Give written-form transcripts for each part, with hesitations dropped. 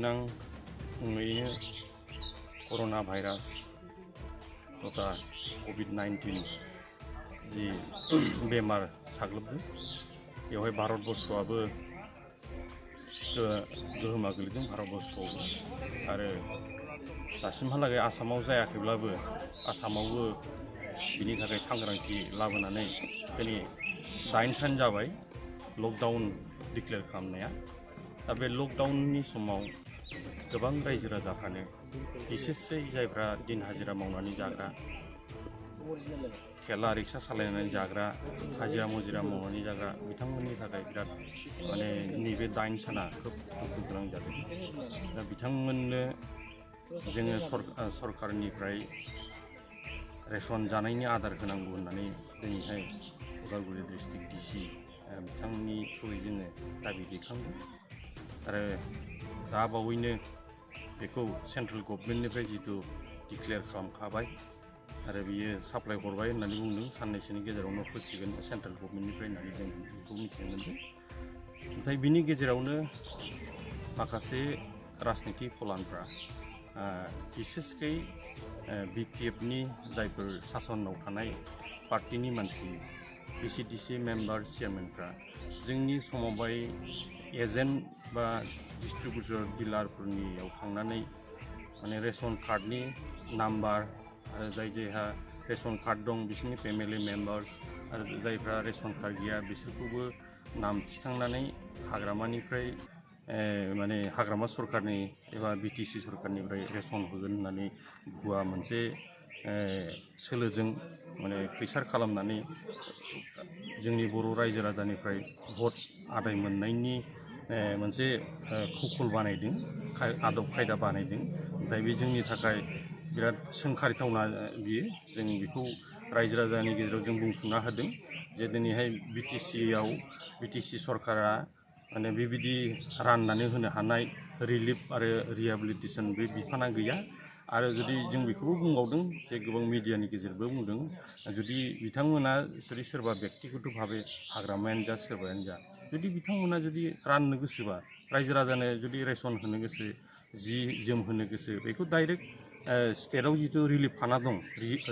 गोनां मुङैनो कर'ना भाइरास तथा COVID-19 जि बेमार साग्लोबदों बेवहाय भारतबर्षआबो गोहोमा गोलैदों भारतबर्षआवबो आरो दासिमहालागै आसामाव जायाखैब्लाबो आसामावबो बिनि थाखाय सांग्रांथि लाबोनानै दिनै 8 सान जाबाय लकडाउन डिक्लेयार खालामनाया। दा बे लकडाउननि समाव गोबां रायजो राजाफ्रानो बिसेसै जायफ्रा दिन हाजिरा मावनानै जाग्रा थेला रिक्सा सालायनानै जाग्रा हाजिरा मुजिरा मावनानै जाग्रा बिथांमोननि थाखाय बिराद माने नैबे 8 साना खोब दुखु गोनां जादों। दा बिथांमोननो जोङो सरकारनिफ्राय रेसन जानायनि आदार होनांगौ होननानै दिनैहाय उदालगुरि डिस्ट्रिक्ट डिसि बिथांनि थ्रुयै जोङो दाबि दैखांदों आरो दा बावैनो बेखौ सेन्ट्रेल गभर्नमेन्टनिफ्राय जितु डिक्लेयार खालामखाबाय आरो बियो साप्लाय हरबाय होननानै बुंदों साननैसोनि गेजेरावनो फैसिगोन सेन्ट्रेल गभर्नमेन्टनिफ्राय होननानै जों बेखौ मिथिनो मोनदों। नाथाय बिनि गेजेरावनो माखासे राजनितिक फलानफ्रा बिसेसकै BPFनि जायफोर सासनाव थानाय पार्टिनि मानसि PCDC मेम्बार चेयारमेनफ्रा जोंनि समबाय एजेन्ट बा डिस्ट्रिबिउटर डिलारफोरनियाव थांनानै माने रेशन कार्डनि नाम्बार आरो जायहा रेशन कार्ड दं बिसोरनि फेमिलि मेम्बार्स आरो जायफ्रा रेशन कार्ड गैया बिसोरखौबो नाम थिखांनानै हाग्रामानिफ्राय माने हाग्रामा सरकारनि एबा BTC सरकारनिफ्राय रेशन होगोन होननानै भुवा मोनसे सोलोजों माने खैसार खालामनानै जोंनि बर' रायजो राजानिफ्राय भट आदाय मोननायनि मोनसे कौशल बानायदों आदब खायदा बानायदों। ओमफ्राय बे जोंनि थाखाय बिराद सोंखारिथावना बियो जों बेखौ रायजो राजानि गेजेराव जों बुंफुंना होदों जे दिनैहाय BTC सरकारा माने बेबायदि राननानै होनो हानाय रिलिफ आरो रिहेबिलिटेसन बे बिफाना गैया आरो जुदि जों बेखौबो बुंबावदों जे गोबां मिडियानि गेजेरबो बुंदों जुदि बिथांमोना जुदि सोरबा बेक्तिगत भाबे हाग्रामायानो जा सोरबायानो जा जुदि बिथांमोना जुदि राननो गोसोबा रायजो राजानो जुदि रेशन होनो गोसो जि जोम होनो गोसो बेखौ डाइरेक्ट स्टेटआव जितु रिलिफ फाना दं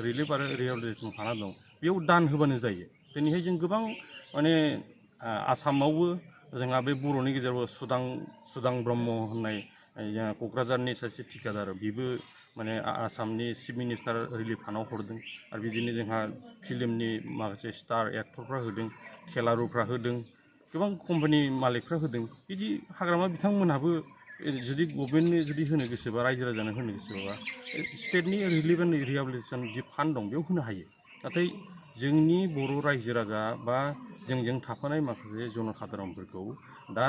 रिलिफ आरो रिहेबिलिटेसन फाना दं बेयाव दान होबानो जायो। दिनैहाय जों गोबां माने आसामावबो जोंहा बे बर'नि गेजेराव सुदां ब्रह्म होननाय जोंहा क'क्राझारनि सासे ठिकादार बेबो माने आसामनि चिफ मिनिस्टार रिलिफ फान्डआव हरदों आरो बिदिनो जोंहा फिल्मनि माखासे स्टार एक्टरफ्रा होदों खेलारुफ्रा होदों गोबां कम्पानि मालिकफ्रा होदों बिदि हाग्रामा बिथांमोनहाबो जुदि गभर्नमेन्टनो जुदि होनो गोसोबा रायजो राजानो होनो गोसोबा स्टेटनि relief and rehabilitation G fund दं बेयाव होनो हायो। नाथाय जोंनि बर' रायजो राजा बा जोंजों थाफानाय माखासे जनसाधारनफोरखौ दा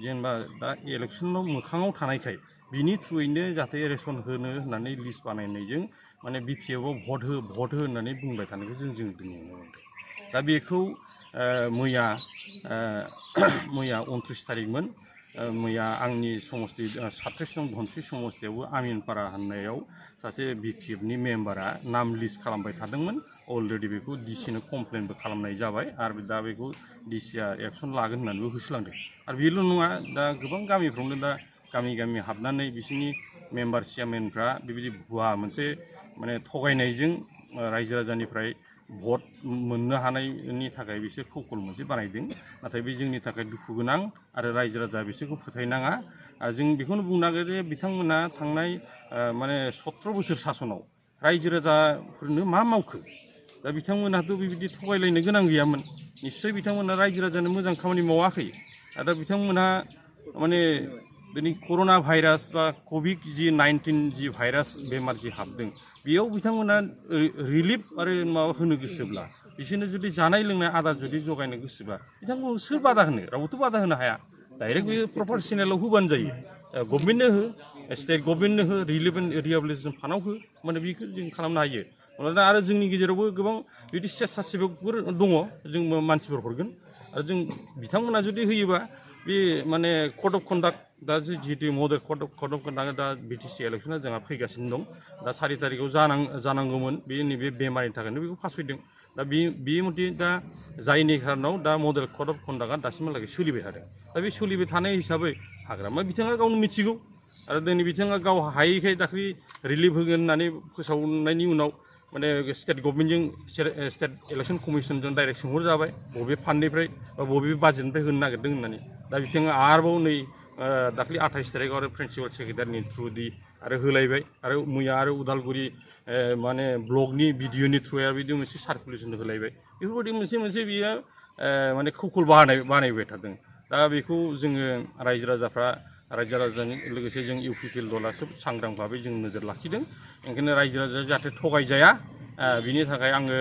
जेनेबा दा इलेक्सनाव मोखाङाव थानायखाय बिनि थ्रुयैनो जाहाथे रेशन होनो होननानै लिस्ट बानायनायजों माने BPFआव भट हो होननानै बुंबाय थानायखौ जों दिनै नुनो मोनदों। दा बेखौ मैया 29 थारिखमोन मैया आंनि समस्ति 37 नं धनस्रि समस्तियावबो आमिनपारा होननायाव सासे BPFनि मेम्बारा नाम लिस्ट खालामबाय थादोंमोन अलरेडि बेखौ डिसिनो कमप्लेनबो खालामनाय जाबाय आरो दा बेखौ डिसिआ एक्सन लागोन होननानैबो होसोलांदों आरो बेल' नङा दा गोबां गामिफ्रावनो दा गामि हाबनानै बिसोरनि मेम्बार चेयारमेनफ्रा बेबायदि भुवा मोनसे माने थगायनायजों रायजो राजानिफ्राय भट मोननो हानायनि थाखाय बिसोर कौशल मोनसे बानायदों। नाथाय बे जोंनि थाखाय दुखु गोनां आरो रायजो राजा बिसोरखौ फोथायनाङा जों बेखौनो बुंनो नागिरो बिथांमोना थांनाय माने 17 बोसोर सासनाव रायजो राजाफोरनो मा मावखो दा बिथांमोनाथ' बेबायदि थगायलायनो गोनां गैयामोन निस्सय बिथांमोना रायजो राजानो मोजां खामानि मावाखै दा बिथांमोनहा माने दिनै कर'ना भाइरास बा COVID-19 जि भाइरास बेमार जि हाबदों बेयाव बिथांमोना रिलिफ आरो माबा होनो गोसोब्ला बिसोरनो जुदि जानाय लोंनाय आदार जुदि जगायनो गोसोब्ला बिथांमोनखौ सोर बादा होनो रावबोथ' बादा होनो हाया डाइरेक्ट बे प्रफेसनेलाव होबानो जायो गभर्नमेन्टनो हो स्टेट गभर्नमेन्टनो हो रिलिफ एन्ड रिहेबिलिटेसन फान्डआव हो माने बेखौ जों खालामनो हायो। दा आरो जोंनि गेजेरावबो गोबां बिदि स्वेच्छासेबकफोर दङ जों मानसिफोर हरगोन आरो जों बिथांमोना जुदि होयोबा बे माने कड अफ कन्डाक्ट दा जितु मडेल कड अफ कन्डाक्ट दा BTC इलेक्सना जोंहा फैगासिनो दं दा 4 तारिखआव जानांगौमोन बे नैबे बेमारनि थाखायनो बेखौ फासयदों दा बे मथे दा जायनि खारनाव दा मडेल कड अफ कन्डाक्टआ दासिमहालागै सोलिबाय थादों दा बे सोलिबाय थानाय हिसाबै हाग्रामा बिथाङा गावनो मिथिगौ आरो दिनै बिथाङा गाव हायैखाय दाख्लै रिलिफ होगोन होननानै फोसावनायनि उनाव माने स्टेट गभर्नमेन्टजों स्टेट इलेक्सन कमिसनजों डाइरेक्ट सोंहरजाबाय बबे फान्डनिफ्राय बा बबे बाजेटनिफ्राय होनो नागिरदों होननानै दा बिथाङा आरोबाव नै दाख्लै 28 थारिखआव आरो प्रिन्सिपाल सेक्रेटारिनि थ्रुदि आरो होलायबाय आरो मैया आरो उदालगुरि माने ब्लकनि बिडिअनि थ्रुयै बिदि मोनसे सार्कुलेसन होलायबाय बेफोरबायदि मोनसे बियो माने खौखल बानायबाय थादों दा बेखौ जोङो रायजो राजाजों लोगोसे जों इउपिपिएल दला जोबोद सांग्रां भाबै जों नोजोर लाखिदों ओंखायनो रायजो राजाया जाहाथे थगायजाया बिनि थाखाय आङो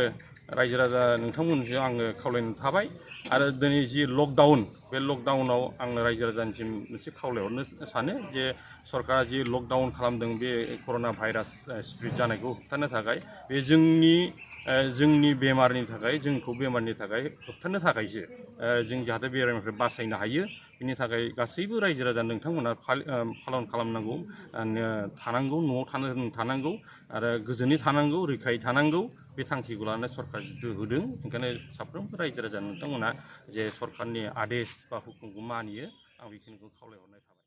रायजो राजा नोंथांमोनजों आङो खावलायनो थाबाय आरो दिनै जि लकडाउन बे लकडाउनाव आङो रायजो राजानिसिम मोनसे खावलायहरनो सानो जे सरकारा जि लकडाउन खालामदों बे कर'ना भाइरास स्प्रेड जानायखौ होबथानो थाखाय बे जोंनि बेमारनि थाखाय जोंखौ बेमारनि थाखाय होबथानो थाखायसो जों जाहाथे बेरामनिफ्राय बासायनो हायो बिनि थाखाय गासैबो रायजो राजा नोंथांमोना पालन खालामनांगौ थानांगौ न'आव थानांगौ आरो गोजोनै थानांगौ रैखायै थानांगौ बे थांखिखौ लानानै सरकार जिथु होदों ओंखायनो साफ्रोमबो रायजो राजा नोंथांमोना जे सरकारनि आदेश बा हुकुमखौ मानियो आं बेखिनिखौ खावलायहरनाय थाबाय